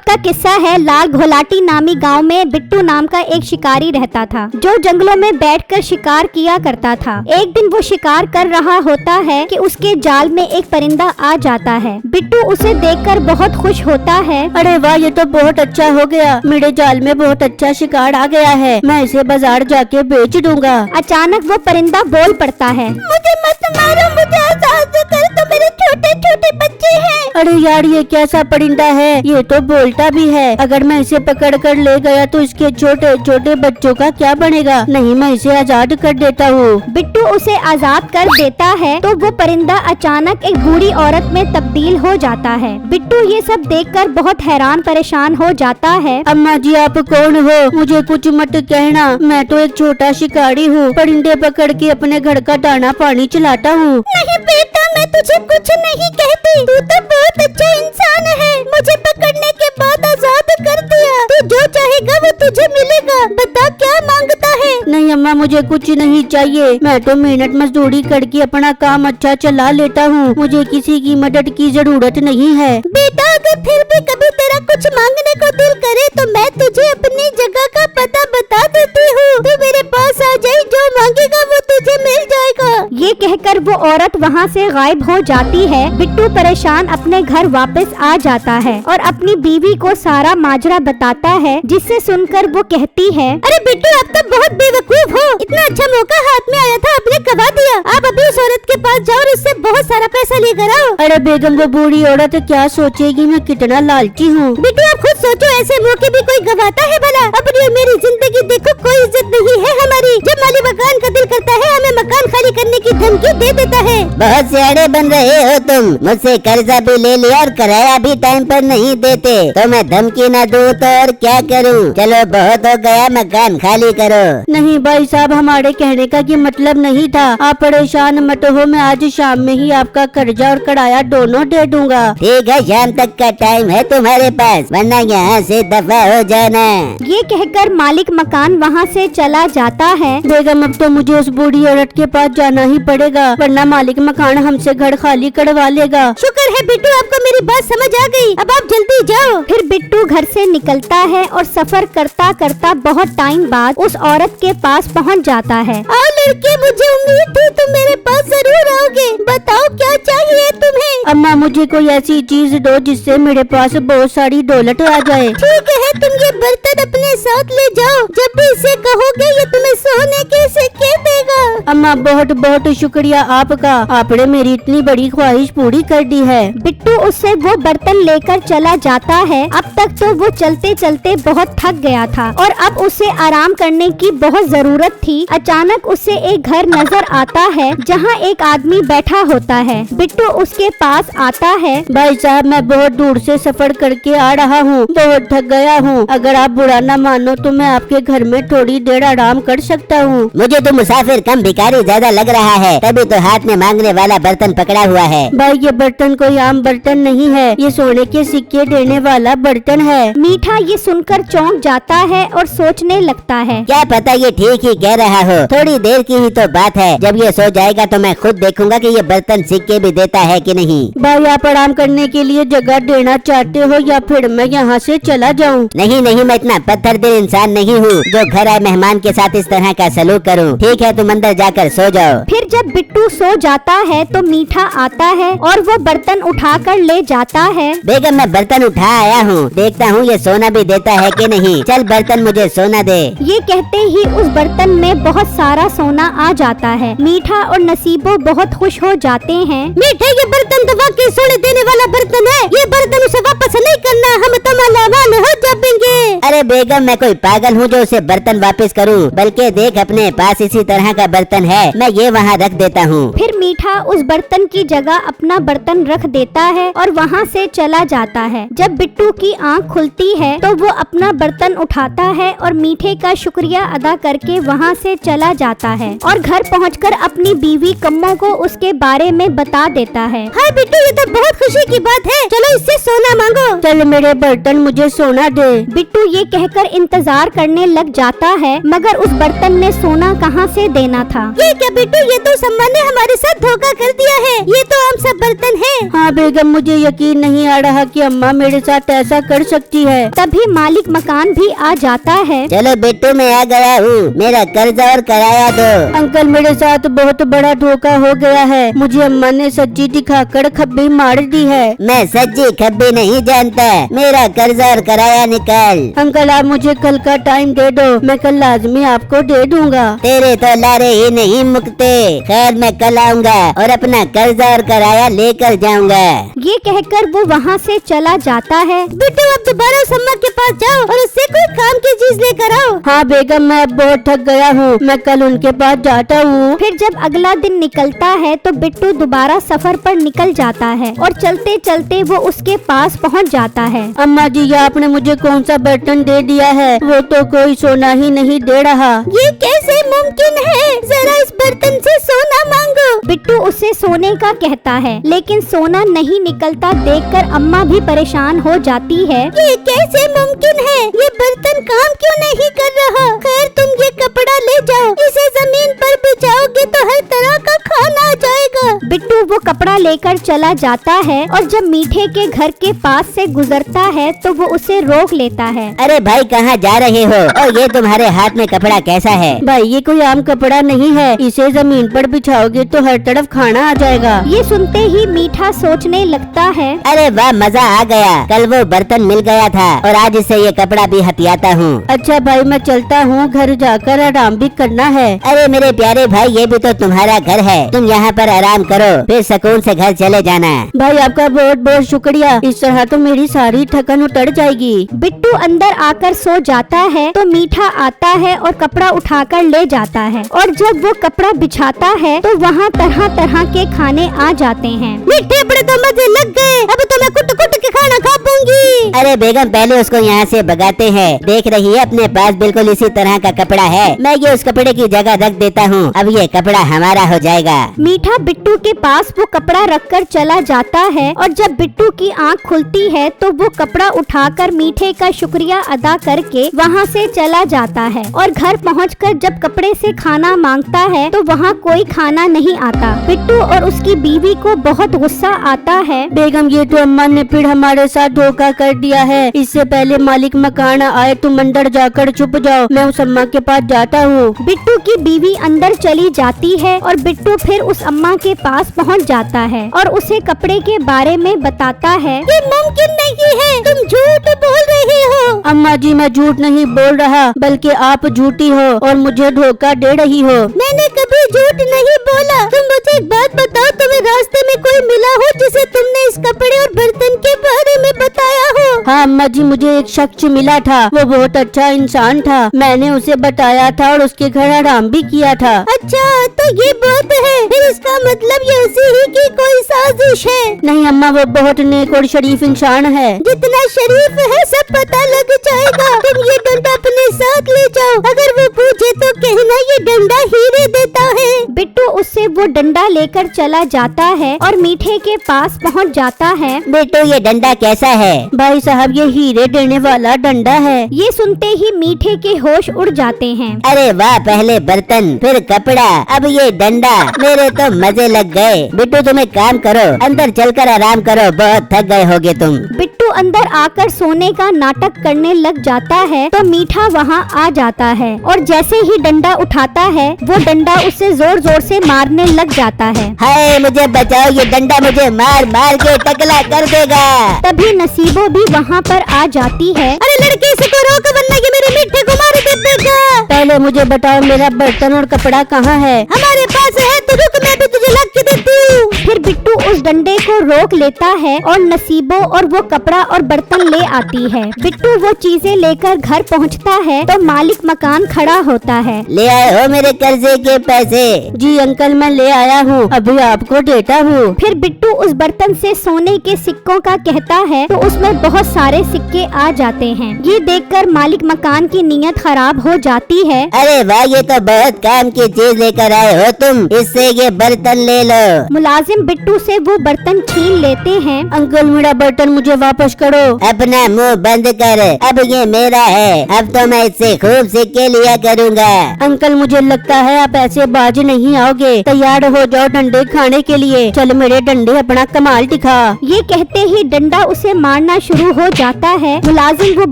वक्त का किस्सा है। लाल घोलाटी नामी गांव में बिट्टू नाम का एक शिकारी रहता था, जो जंगलों में बैठकर शिकार किया करता था। एक दिन वो शिकार कर रहा होता है कि उसके जाल में एक परिंदा आ जाता है। बिट्टू उसे देखकर बहुत खुश होता है। अरे वाह, ये तो बहुत अच्छा हो गया, मेरे जाल में बहुत अच्छा शिकार आ गया है, मैं इसे बाजार जाके बेच दूंगा। अचानक वो परिंदा बोल पड़ता है, मुझे मत मारो, मुझे आजाद कर, तो मेरे छोटे छोटे बच्चे हैं। अरे यार, ये कैसा परिंदा है, ये तो बोलता भी है। अगर मैं इसे पकड़ कर ले गया तो इसके छोटे छोटे बच्चों का क्या बनेगा। नहीं, मैं इसे आजाद कर देता हूँ। बिट्टू उसे आजाद कर देता है तो वो परिंदा अचानक एक बूढ़ी औरत में तब्दील हो जाता है। बिट्टू ये सब देखकर बहुत हैरान परेशान हो जाता है। अम्मा जी, आप कौन हो? मुझे कुछ मत कहना, मैं तो एक छोटा शिकारी हूँ, परिंदे पकड़ के अपने घर का दाना पानी चलाता हूँ। नहीं बेटा, मैं तुझे कुछ नहीं कहती, तू तो बहुत अच्छा इंसान है। मुझे पकड़ने के बाद आजाद कर दिया, तू जो चाहेगा वो तुझे मिलेगा। बता क्या मांगता है? नहीं अम्मा, मुझे कुछ नहीं चाहिए, मैं तो मेहनत मजदूरी करके अपना काम अच्छा चला लेता हूँ, मुझे किसी की मदद की जरूरत नहीं है। बेटा, अगर फिर भी कभी तेरा कुछ मांगने को दिल करे तो मैं तुझे अपनी जगह का पता बता देती हूँ, तू मेरे पास आ जाए, जो मांगेगा वो तुझे मिल जाएगा। ये कहकर वो औरत वहाँ से गायब हो जाती है। बिट्टू परेशान अपने घर वापस आ जाता है और अपनी बीवी को सारा माजरा बताता है, जिससे सुनकर वो कहती है, अरे बिट्टू, आप तो बहुत बेवकूफ हो, इतना अच्छा मौका हाथ में आया था, आपने गवा दिया। आप अभी उस औरत के पास जाओ और उससे बहुत सारा पैसा लेकर आओ। अरे बेगम, वो बूढ़ी औरत क्या सोचेगी मैं कितना लालची हूँ। बिट्टू, आप खुद सोचो, ऐसे मौके भी कोई गवाता है भला? अपनी और मेरी जिंदगी देखो, कोई इज्जत नहीं है हमारी। जब माली मकान का दिल करता है, हमें मकान खाली करने की धमकी दे देता है। बहुत सियाने बन रहे हो तुम, मुझसे कर्जा भी ले लिया और किराया भी टाइम पर नहीं देते, तो मैं धमकी न दूं तो और क्या करूं? चलो बहुत हो गया, मकान खाली करो। नहीं भाई साहब, हमारे कहने का ये मतलब नहीं था, आप परेशान मत हो, मैं आज शाम में ही आपका कर्जा और किराया दोनों दे दूंगा। ठीक है, शाम तक का टाइम है तुम्हारे पास, वरना यहाँ से दफा हो जाना। ये कहकर मालिक मकान वहाँ से चला जाता है। बेगम, अब तो मुझे उस बूढ़ी औरत के पास जाना ही पड़ेगा, वरना मालिक मकान हमसे घर खाली करवा लेगा। शुक्र है बिट्टू, आपको मेरी बात समझ आ गई, अब आप जल्दी जाओ। फिर बिट्टू घर से निकलता है और सफर करता करता बहुत टाइम बाद उस औरत के पास पहुंच जाता है। आओ लड़के, मुझे उम्मीद थी तुम मेरे पास जरूर आओगे, बताओ क्या चाहिए तुम्हें? अम्मा, मुझे कोई ऐसी चीज दो जिससे मेरे पास बहुत सारी दौलत आ जाए। ठीक है, तुम ये बर्तन अपने साथ ले जाओ, जब भी इसे कहोगे ये तुम्हें सोने के सिक्के देगा। अम्मा, बहुत बहुत शुक्रिया आपका, आपने मेरी इतनी बड़ी ख्वाहिश पूरी कर दी है। बिट्टू उससे वो बर्तन लेकर चला जाता है। अब तक तो वो चलते चलते बहुत थक गया था और अब उसे आराम करने की बहुत जरूरत थी। अचानक उसे एक घर नजर आता है जहाँ एक आदमी बैठा होता है। बिट्टू उसके पास आता है। भाई साहब, मैं बहुत दूर से सफर करके आ रहा हूँ, बहुत थक गया हूँ, अगर आप बुरा न मानो तो मैं आपके घर में थोड़ी देर आराम कर सकता हूँ। मुझे तो मुसाफिर कम भिखारी ज्यादा लग रहा है, तभी तो हाथ में मांगने वाला बर्तन पकड़ा हुआ है। भाई, ये बर्तन कोई आम बर्तन नहीं है, ये सोने के सिक्के देने वाला बर्तन है। मीठा ये सुनकर चौंक जाता है और सोचने लगता है, क्या पता ये ठीक ही कह रहा हो, थोड़ी देर की ही तो बात है, जब ये सो जाएगा तो मैं खुद देखूंगा कि ये बर्तन सिक्के भी देता है कि नहीं। भाई, आप आराम करने के लिए जगह देना चाहते हो या फिर मैं यहाँ से चला जाऊँ? नहीं नहीं, मैं इतना पत्थर दिल इंसान नहीं हूँ जो घर आए मेहमान के साथ इस तरह का सलूक करूँ। ठीक है, तुम अंदर जाकर सो जाओ। फिर जब बिट्टू सो जाता है तो मीठा आता है और वो बर्तन उठाकर ले जाता है। बेगम, मैं बर्तन उठा आया हूँ, देखता हूँ ये सोना भी देता है कि नहीं, चल बर्तन मुझे सोना दे। ये कहते ही उस बर्तन में बहुत सारा सोना आ जाता है। मीठा और नसीबो बहुत खुश हो जाते हैं। मीठे, ये बर्तन तो वाकई सोने देने वाला बर्तन है, ये बर्तन उसे वापस नहीं करना, हम तो मालामाल हो जाएंगे। अरे बेगम, मैं कोई पागल हूँ जो उसे बर्तन वापस करूँ, बल्कि देख अपने पास इसी तरह का बर्तन है, मैं ये वहाँ रख देता हूँ। फिर मीठा उस बर्तन की जगह अपना बर्तन रख देता है और वहाँ से चला जाता है। जब बिट्टू की आँख खुलती है तो वो अपना बर्तन उठाता है और मीठे का शुक्रिया अदा करके वहाँ से चला जाता है और घर पहुँचकर अपनी बीवी कम्मो को उसके बारे में बता देता है। हाय बिट्टू, ये तो बहुत खुशी की बात है, चलो इससे सोना मांगो। चल मेरे बर्तन मुझे सोना दे। बिट्टू ये कहकर इंतजार करने लग जाता है, मगर उस बर्तन ने सोना कहाँ से देना था। ये क्या बिट्टू, ये तो अम्मा ने हमारे साथ धोखा कर दिया है, ये तो हम सब बर्तन है। हाँ बेगम, मुझे यकीन नहीं आ रहा कि अम्मा मेरे साथ ऐसा कर सकती है। तभी मालिक मकान भी आ जाता है। चलो बिट्टू, मैं आ गया हूँ, मेरा कर्जा और किराया दो। अंकल, मेरे साथ बहुत बड़ा धोखा हो गया है, मुझे अम्मा ने सच्ची दिखाकर खब्बी मार दी है। मैं सच्ची खब्बी नहीं जानता, मेरा कर्जा और किराया निकाल। अंकल, आप मुझे कल का टाइम दे दो, मैं कल लाजमी आपको दे दूंगा। तेरे तो लारे ही नहीं मुकते। खैर, मैं कल आऊँगा और अपना कर्जा और किराया लेकर जाऊँगा। ये कहकर वो वहाँ से चला जाता है। बिट्टू, अब दोबारा उस अम्मा के पास जाओ और उससे कोई काम की चीज लेकर आओ। हाँ बेगम, मैं अब बहुत थक गया हूँ, मैं कल उनके पास जाता हूँ। फिर जब अगला दिन निकलता है तो बिट्टू दोबारा सफर पर निकल जाता है और चलते चलते वो उसके पास पहुंच जाता है। अम्मा जी, ये आपने मुझे कौन सा बर्तन दे दिया है? वो तो कोई सोना ही नहीं दे रहा। ये कैसे मुमकिन है? जरा इस बर्तन से सोना मांगो। बिट्टू उसे सोने का कहता है, लेकिन सोना नहीं निकलता देखकर अम्मा भी परेशान हो जाती है। ये कैसे मुमकिन है? ये बर्तन काम क्यों नहीं कर रहा? खैर, तुम ये कपड़ा ले जाओ, इसे जमीन पर बिछाओगे तो हर तरह का खाना आ जाएगा। बिट्टू वो कपड़ा लेकर चला जाता है और जब मीठे के घर के पास से गुजरता है तो वो उसे रोक लेता है। अरे भाई, कहाँ जा रहे हो? और ये तुम्हारे हाथ में कपड़ा कैसा है? भाई, ये कोई आम कपड़ा नहीं है, इसे जमीन पर बिछाओगे तो हर तरफ खाना आ जाएगा। ये सुनते ही मीठा सोचने लगता है, अरे वाह, मजा आ गया। कल वो बर्तन मिल गया था और आज इससे ये कपड़ा भी हथियाता हूँ। अच्छा भाई, मैं चलता हूँ, घर जाकर आराम भी करना है। अरे मेरे प्यारे भाई, ये भी तो तुम्हारा घर है, तुम यहाँ पर आराम करो, फिर सुकून से घर चले जाना। भाई, आपका बहुत बहुत शुक्रिया, इस तरह तो मेरी सारी थकन उतर जाएगी। बिट्टू अंदर आकर सो जाता है तो मीठा आता है और कपड़ा उठाकर ले जाता है और जब वो कपड़ा बिछाता है तो वहाँ तरह तरह के खाने आ जाते हैं। मीठे बड़े तो मजे लग गए, अब तो मैं कुट कुट के खाना खा पाऊंगी। अरे बेगम, पहले उसको यहाँ से भगाते हैं। देख रही है, अपने पास बिल्कुल इसी तरह का कपड़ा है, मैं ये उस कपड़े की जगह रख देता हूँ, अब ये कपड़ा हमारा हो जाएगा। मीठा बिट्टू के पास वो कपड़ा रखकर चला जाता है और जब बिट्टू की आंख खुलती है तो वो कपड़ा उठाकर मीठे का शुक्रिया अदा करके वहाँ से चला जाता है और घर पहुंचकर जब कपड़े से खाना मांगता है तो वहाँ कोई खाना नहीं आता। बिट्टू और उसकी बीवी को बहुत गुस्सा आता है। बेगम, ये तो अम्मा ने फिर हमारे साथ धोखा कर दिया है, इससे पहले मालिक मकान आए तुम अंदर जाकर छुप जाओ, मैं उस अम्मा के पास जाता हूँ। बिट्टू की बीवी अंदर चली जाती है और बिट्टू फिर उस अम्मा के पास पहुँच जाता है और उसे कपड़े के बारे में बताता है। ये मुमकिन नहीं है, तुम झूठ बोल रहे हो। अम्मा जी, मैं झूठ नहीं बोल रहा, बल्कि आप झूठी हो और मुझे धोखा दे रही हो। मैंने कभी झूठ नहीं बोला। तुम मुझे एक बात बताओ, तुम्हें रास्ते में कोई मिला हो जिसे तुमने इस कपड़े और बर्तन के बारे में बताया हो? हाँ अम्मा जी, मुझे एक शख्स मिला था, वो बहुत अच्छा इंसान था, मैंने उसे बताया था और उसके घर आराम भी किया था। अच्छा, तो ये बात है, फिर इसका मतलब ये उसी ही की कोई साजिश है। नहीं अम्मा, वो बहुत नेक और शरीफ इंसान है। जितना शरीफ है सब पता लग जाएगा। तुम ये डंडा अपने साथ ले जाओ, अगर वो पूछे तो कहना ये डंडा हीरे देता है। बिट्टू उससे वो डंडा लेकर चला जाता है और मीठे के पास पहुंच जाता है। बेटू, ये डंडा कैसा है? भाई साहब, ये हीरे देने वाला डंडा है। ये सुनते ही मीठे के होश उड़ जाते हैं। अरे वाह, पहले बर्तन फिर कपड़ा, अब ये डंडा, मेरे तो मजे लग गए। बिट्टू, तुम एक काम करो, अंदर चलकर आराम करो, बहुत थक गए होगे तुम। बिट्टू अंदर आकर सोने का नाटक करने लग जाता है तो मीठा वहाँ आ जाता है और जैसे ही डंडा उठाता है वो डंडा उसे जोर जोर से मारने लग जाता है। हाय, मुझे बचाओ, ये डंडा मुझे मार मार के टकला कर देगा। तभी नसीबो भी वहाँ पर आ जाती है। अरे लड़के, इसको रोक वरना ये मेरे मीठे को मार देगा। पहले मुझे बताओ, मेरा बर्तन और कपड़ा कहाँ है? हमारे पास है, तो रुक, मैं भी तुझे ला के देती हूँ। फिर बिट्टू उस डंडे को रोक लेता है और नसीबो और वो कपड़ा और बर्तन ले आती है। बिट्टू वो चीजें लेकर घर पहुँचता है तो मालिक मकान खड़ा होता है। ले आए हो मेरे कर्जे के पैसे? जी अंकल, मैं ले आया हूँ, अभी आपको देता हूँ। फिर बिट्टू उस बर्तन से सोने के सिक्कों का कहता है तो उसमें बहुत सारे सिक्के आ जाते हैं। ये देखकर मालिक मकान की नीयत खराब हो जाती है। अरे वाह, ये तो बहुत काम की चीज लेकर आए हो तुम, इससे ये बर्तन ले लो। मुलाजिम बिट्टू से वो बर्तन छीन लेते हैं। अंकल मेरा बर्तन मुझे वापस करो। अपना मुंह बंद कर, अब ये मेरा है, अब तो मैं इससे खूब सिक्के लिया करूँगा। अंकल मुझे लगता है आप ऐसे बाज नहीं आओगे, तैयार हो जाओ डंडे खाने के लिए। चल मेरे डंडे अपना कमाल दिखा। ये कहते ही डंडा उसे मारना शुरू हो जाता है। मुलाजिम वो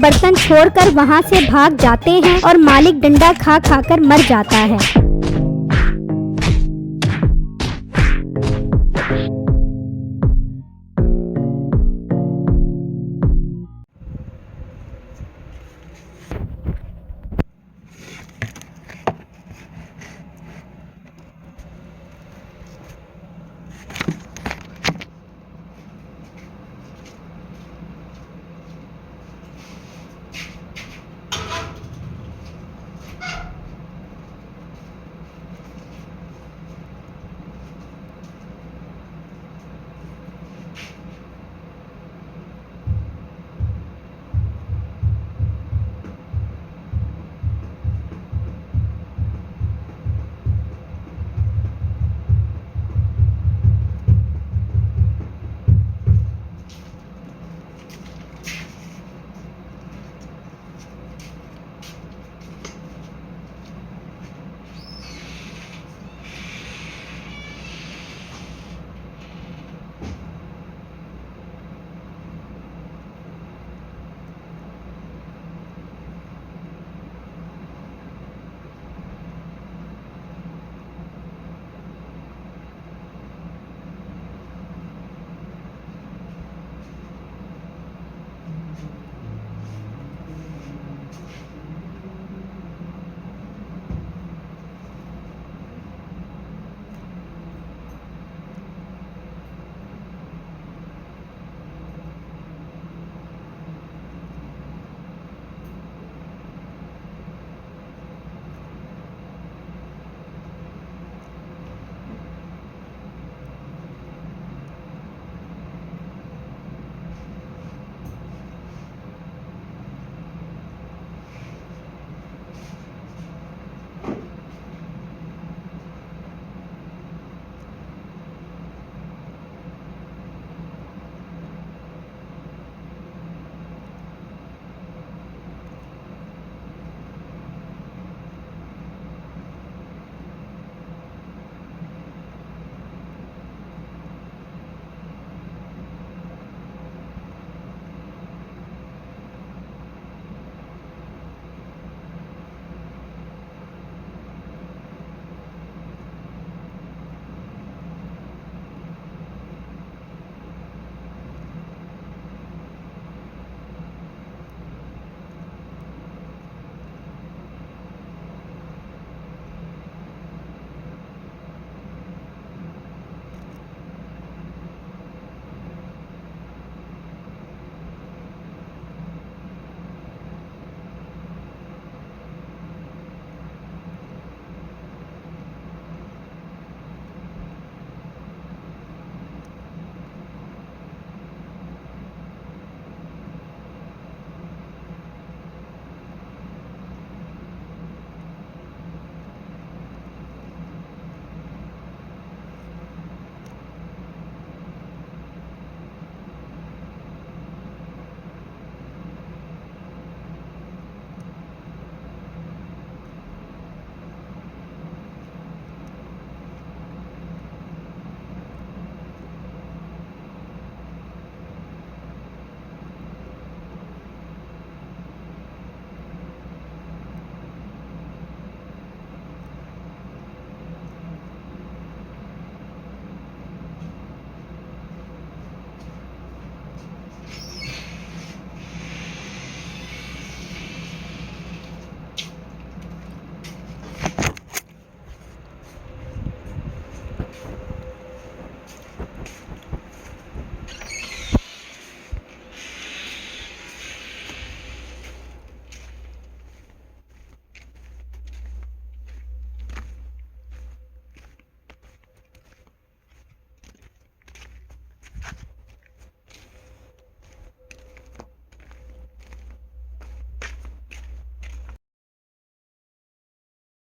बर्तन छोड़कर वहाँ से भाग जाते हैं और मालिक डंडा खा खा कर मर जाता है।